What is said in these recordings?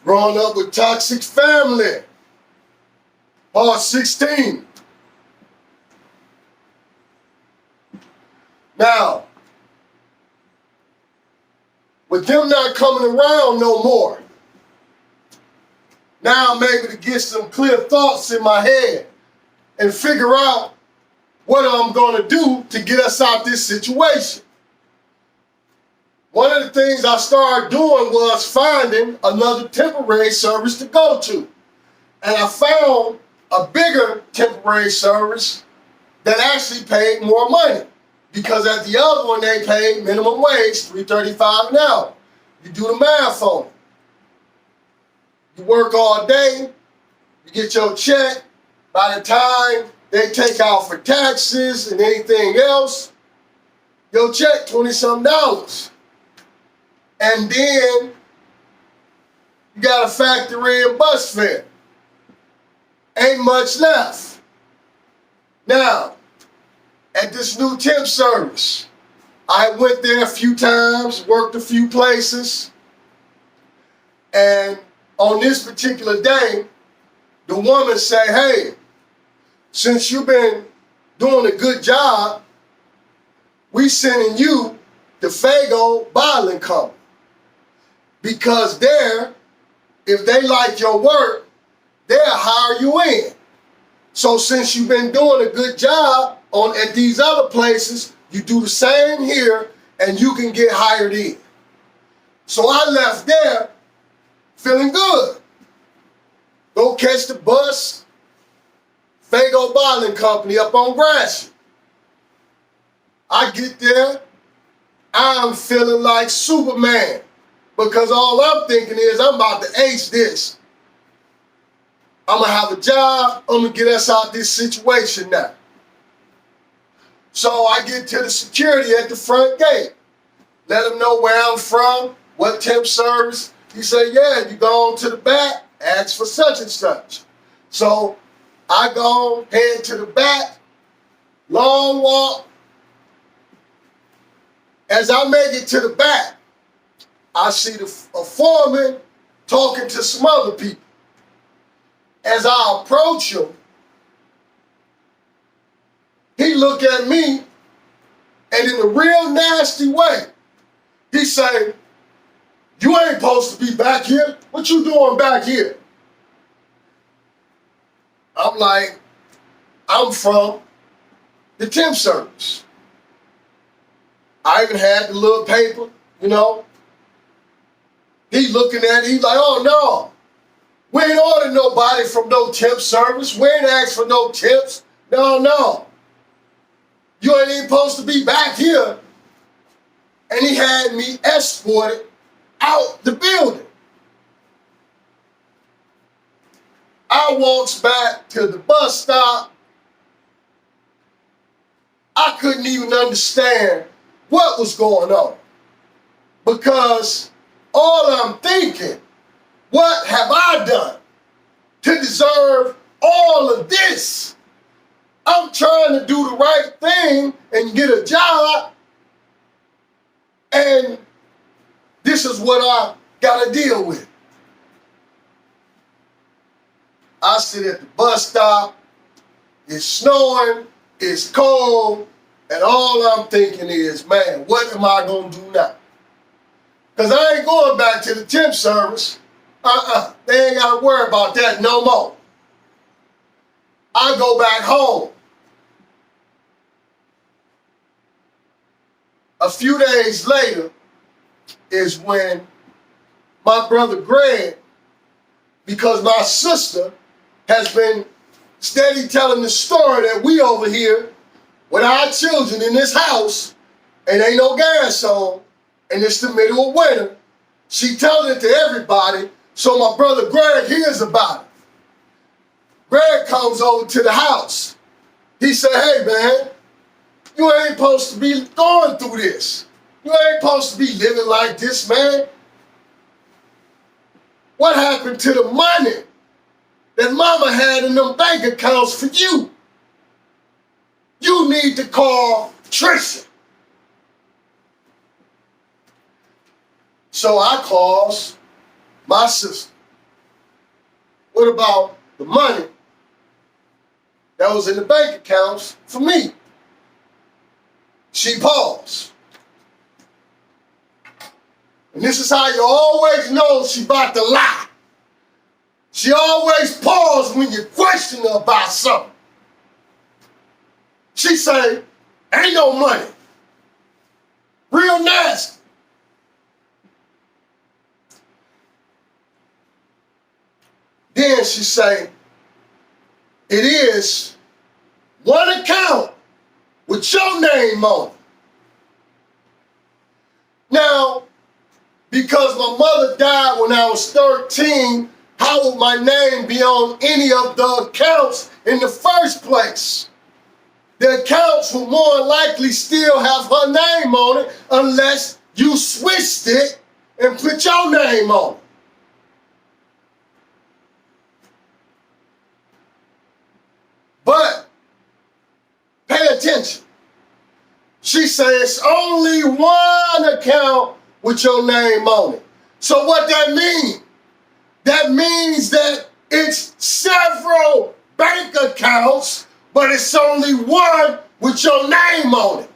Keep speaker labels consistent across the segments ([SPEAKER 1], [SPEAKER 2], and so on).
[SPEAKER 1] Growing up with toxic family. Part 16. Now, with them not coming around no more, now I'm able to get some clear thoughts in my head and figure out what I'm going to do to get us out this situation. One of the things I started doing was finding another temporary service to go to. And I found a bigger temporary service that actually paid more money. Because at the other one, they paid minimum wage, $3.35 an hour. You do the math on it. You work all day, you get your check. By the time they take out for taxes and anything else, your check $20-something. And then you got to factor in bus fare. Ain't much left. Now, at this new temp service, I went there a few times, worked a few places, and on this particular day, the woman said, hey, since you've been doing a good job, we sending you to Fago Bottling Company. Because there, if they like your work, they'll hire you in. So since you've been doing a good job at these other places, you do the same here and you can get hired in. So I left there feeling good. Go catch the bus, Fago Bottling Company up on Gratiot. I get there, I'm feeling like Superman. Because all I'm thinking is I'm about to ace this. I'm going to have a job. I'm going to get us out this situation now. So I get to the security at the front gate. Let him know where I'm from, what temp service. He said, yeah, you go on to the back, ask for such and such. So I go, head to the back, long walk. As I make it to the back, I see a foreman talking to some other people. As I approach him, he look at me, and in a real nasty way, he say, you ain't supposed to be back here. What you doing back here? I'm like, I'm from the temp service. I even had the little paper, you know. He looking at it, he like, oh no, we ain't ordered nobody from no temp service. We ain't asked for no tips. No. You ain't even supposed to be back here. And he had me escorted out the building. I walks back to the bus stop. I couldn't even understand what was going on. Because all I'm thinking, what have I done to deserve all of this? I'm trying to do the right thing and get a job, and this is what I gotta deal with. I sit at the bus stop, it's snowing, it's cold, and all I'm thinking is, man, what am I gonna do now? Because I ain't going back to the temp service. They ain't got to worry about that no more. I go back home. A few days later is when my brother Greg, because my sister has been steady telling the story that we over here with our children in this house and ain't no gas on, and it's the middle of winter. She telling it to everybody, so my brother Greg hears about it. Greg comes over to the house. He said, hey man, you ain't supposed to be going through this. You ain't supposed to be living like this, man. What happened to the money that mama had in them bank accounts for you? You need to call Trisha. So I calls my sister. What about the money that was in the bank accounts for me? She paused. And this is how you always know she about to lie. She always pauses when you question her about something. She say, ain't no money. Real nasty. Then she say, it is one account with your name on it. Now, because my mother died when I was 13, how would my name be on any of the accounts in the first place? The accounts will more likely still have her name on it unless you switched it and put your name on it. But pay attention. She says only one account with your name on it. So what that means? That means that it's several bank accounts, but it's only one with your name on it.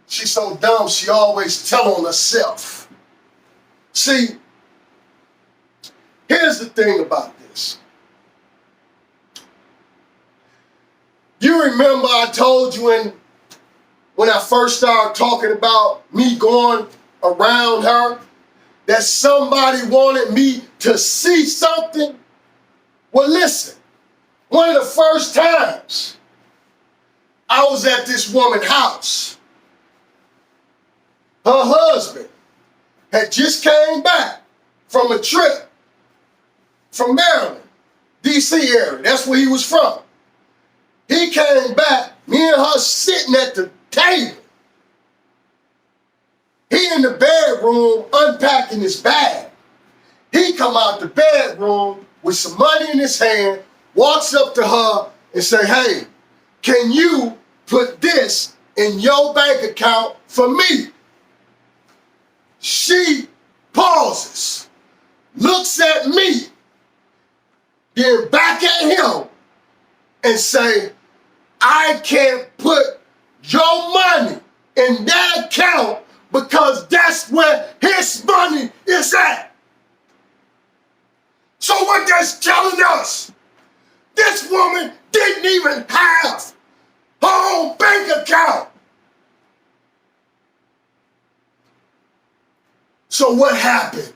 [SPEAKER 1] She's so dumb, she always tell on herself. See, here's the thing about this. You remember I told you when I first started talking about me going around her, that somebody wanted me to see something? Well, listen, one of the first times I was at this woman's house, her husband had just came back from a trip from Maryland, D.C. area. That's where he was from. He came back, me and her sitting at the table. He in the bedroom unpacking his bag. He come out the bedroom with some money in his hand, walks up to her and say, hey, can you put this in your bank account for me? She pauses, looks at me, then back at him and say, I can't put your money in that account because that's where his money is at. So what that's telling us, this woman didn't even have her own bank account. So what happened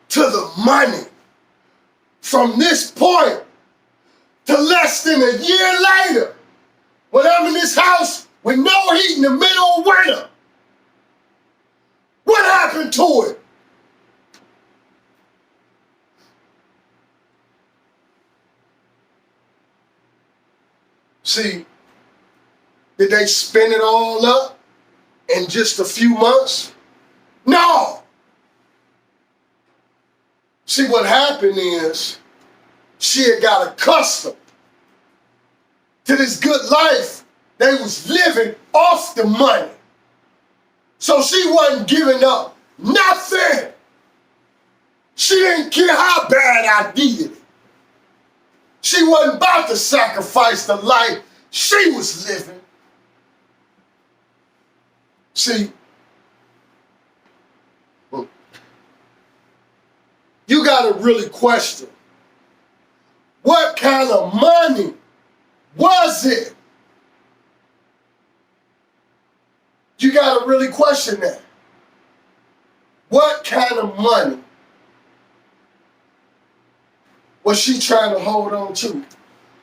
[SPEAKER 1] to the money from this point to less than a year later, when I'm in this house with no heat in the middle of winter? What happened to it? See, did they spin it all up in just a few months? No. See, what happened is she had got accustomed to this good life they was living off the money. So she wasn't giving up nothing. She didn't care how bad I needed it. She wasn't about to sacrifice the life she was living. See, you gotta really question, what kind of money was it? You gotta really question that. What kind of money was she trying to hold on to?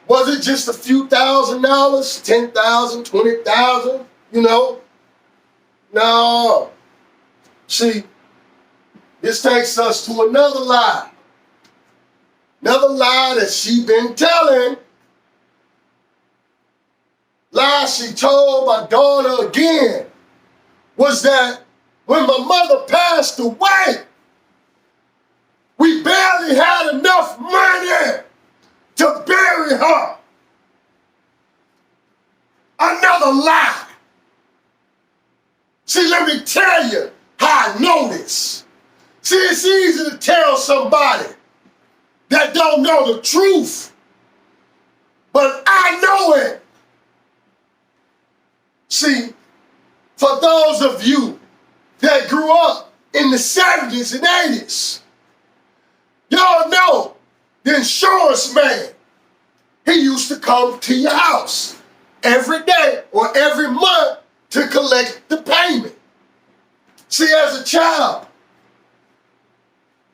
[SPEAKER 1] Was it just a few $1,000, $10,000, $20,000, you know? No. See, this takes us to another lie. Another lie that she been telling. Lie she told my daughter again was that when my mother passed away, we barely had enough money to bury her. Another lie. See, let me tell you how I know this. See, it's easy to tell somebody that don't know the truth, but I know it. See, for those of you that grew up in the 70s and 80s, y'all know the insurance man, he used to come to your house every day or every month to collect the payment. See, as a child,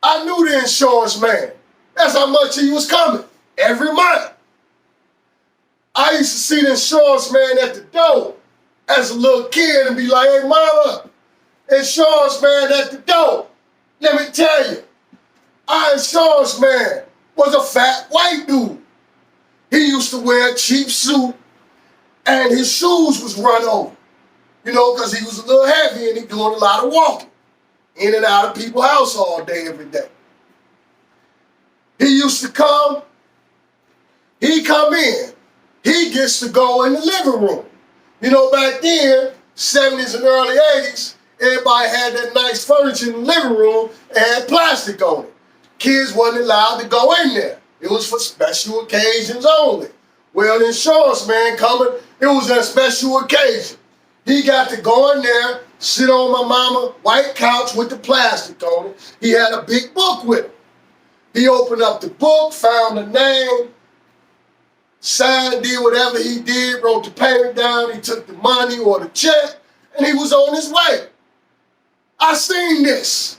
[SPEAKER 1] I knew the insurance man. That's how much he was coming every month. I used to see the insurance man at the door as a little kid and be like, hey, mama, insurance man at the door. Let me tell you, our insurance man was a fat white dude. He used to wear a cheap suit and his shoes was run over, you know, because he was a little heavy and he doing a lot of walking in and out of people's house all day, every day. He used to come, he come in, he gets to go in the living room. You know, back then, 70s and early 80s, everybody had that nice furniture in the living room and had plastic on it. Kids wasn't allowed to go in there. It was for special occasions only. Well, the insurance man coming, it was a special occasion. He got to go in there, sit on my mama white couch with the plastic on it. He had a big book with him. He opened up the book, found the name, signed, did whatever he did, wrote the payment down, he took the money or the check, and he was on his way. I seen this.